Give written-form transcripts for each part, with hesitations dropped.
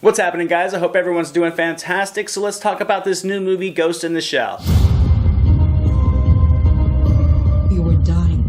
What's happening, guys? I hope everyone's doing fantastic. So let's talk about this new movie, Ghost in the Shell. You were dying.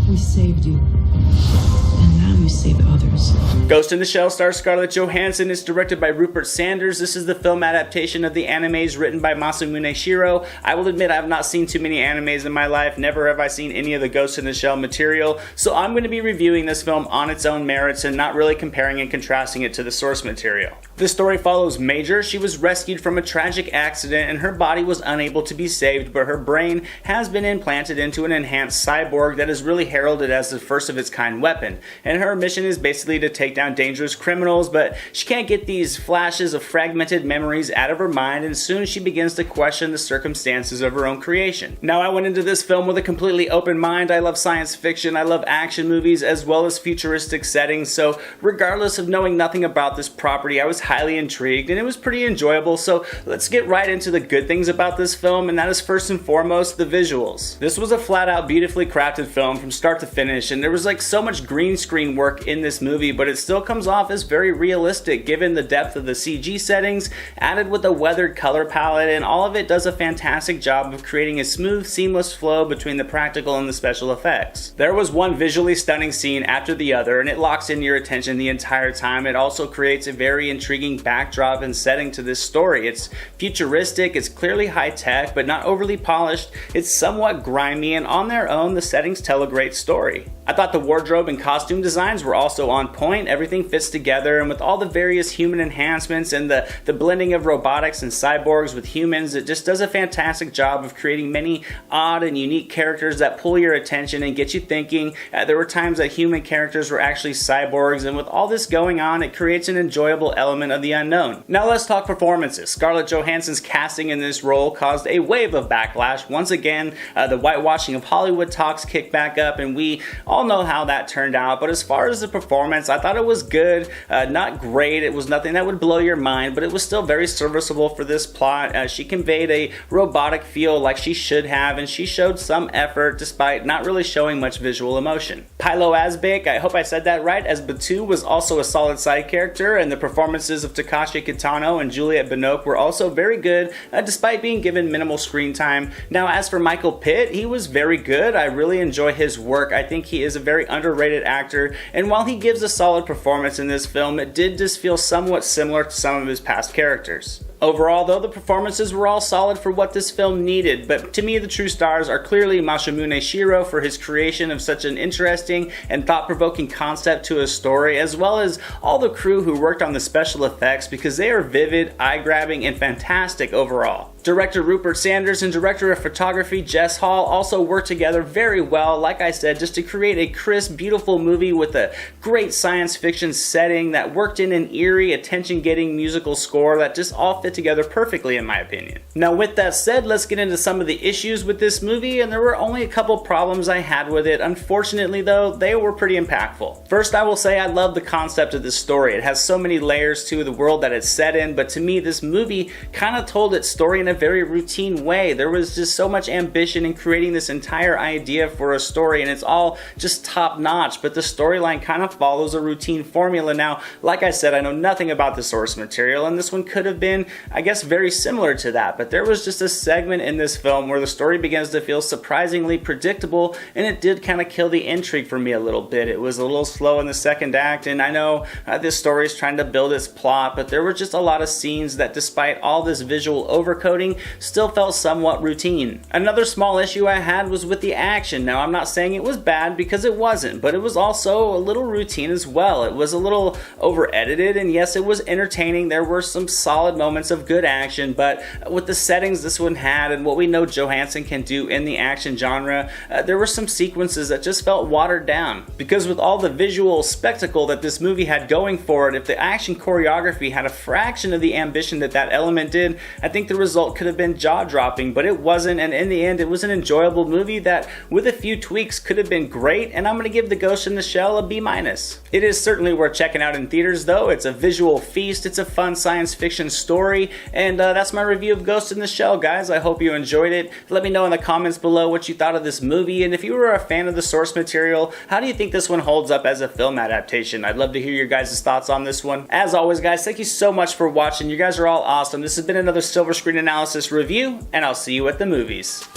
We saved you. And now you save others. Ghost in the Shell stars Scarlett Johansson. It's directed by Rupert Sanders. This is the film adaptation of the animes written by Masamune Shirow. I will admit I have not seen too many animes in my life. Never have I seen any of the Ghost in the Shell material. So I'm going to be reviewing this film on its own merits and not really comparing and contrasting it to the source material. This story follows Major. She was rescued from a tragic accident and her body was unable to be saved, but her brain has been implanted into an enhanced cyborg that is really heralded as the first of its kind weapon. And her mission is basically to take down dangerous criminals, but she can't get these flashes of fragmented memories out of her mind, and soon she begins to question the circumstances of her own creation. Now, I went into this film with a completely open mind. I love science fiction, I love action movies, as well as futuristic settings, so regardless of knowing nothing about this property, I was highly intrigued, and it was pretty enjoyable. So let's get right into the good things about this film, and that is first and foremost the visuals. This was a flat out beautifully crafted film from start to finish, and there was like so much green screen work in this movie, but it still comes off as very realistic given the depth of the CG settings, added with a weathered color palette, and all of it does a fantastic job of creating a smooth, seamless flow between the practical and the special effects. There was one visually stunning scene after the other, and it locks in your attention the entire time. It also creates a very intriguing backdrop and setting to this story. It's futuristic, it's clearly high tech, but not overly polished. It's somewhat grimy, and on their own, the settings tell a great story. I thought the wardrobe and costume designs were also on point. Everything fits together, and with all the various human enhancements and the blending of robotics and cyborgs with humans, it just does a fantastic job of creating many odd and unique characters that pull your attention and get you thinking. There were times that human characters were actually cyborgs, and with all this going on, it creates an enjoyable element of the unknown. Now let's talk performances. Scarlett Johansson's casting in this role caused a wave of backlash. Once again, the whitewashing of Hollywood talks kicked back up, and we all know how that turned out. But as far as the performance, I thought it was good, not great. It was nothing that would blow your mind, but it was still very serviceable for this plot. She conveyed a robotic feel like she should have, and she showed some effort despite not really showing much visual emotion. Pilo Asbæk, I hope I said that right, as Batu was also a solid side character, and the performances of Takashi Kitano and Juliette Binoche were also very good, despite being given minimal screen time. Now, as for Michael Pitt, he was very good. I really enjoy his work. I think he is a very underrated actor, and while he gives a solid performance in this film, it did just feel somewhat similar to some of his past characters. Overall, though, the performances were all solid for what this film needed, but to me the true stars are clearly Masamune Shirow for his creation of such an interesting and thought-provoking concept to a story, as well as all the crew who worked on the special effects, because they are vivid, eye-grabbing, and fantastic overall. Director Rupert Sanders and director of photography Jess Hall also worked together very well, like I said, just to create a crisp, beautiful movie with a great science fiction setting that worked in an eerie, attention-getting musical score that just all fit together perfectly in my opinion. Now with that said, let's get into some of the issues with this movie, and there were only a couple problems I had with it. Unfortunately though, they were pretty impactful. First, I will say I love the concept of this story. It has so many layers to the world that it's set in, but to me this movie kind of told its story in a very routine way. There was just so much ambition in creating this entire idea for a story, and it's all just top notch, but the storyline kind of follows a routine formula. Now, like I said, I know nothing about the source material, and this one could have been, I guess, very similar to that, but there was just a segment in this film where the story begins to feel surprisingly predictable, and it did kind of kill the intrigue for me a little bit. It was a little slow in the second act, and I know this story is trying to build its plot, but there were just a lot of scenes that, despite all this visual overcoating, still felt somewhat routine. Another small issue I had was with the action. Now, I'm not saying it was bad, because it wasn't, but it was also a little routine as well. It was a little over edited, and yes, it was entertaining. There were some solid moments of good action, but with the settings this one had and what we know Johansson can do in the action genre, there were some sequences that just felt watered down. Because with all the visual spectacle that this movie had going for it, if the action choreography had a fraction of the ambition that that element did, I think the result result could have been jaw-dropping, but it wasn't, and in the end it was an enjoyable movie that, with a few tweaks, could have been great, and I'm going to give The Ghost in the Shell a B-. It is certainly worth checking out in theaters though. It's a visual feast, it's a fun science fiction story, and that's my review of Ghost in the Shell, guys. I hope you enjoyed it. Let me know in the comments below what you thought of this movie, and if you were a fan of the source material, how do you think this one holds up as a film adaptation? I'd love to hear your guys' thoughts on this one. As always, guys, thank you so much for watching. You guys are all awesome. This has been another Silver Screen Analysis review, and I'll see you at the movies.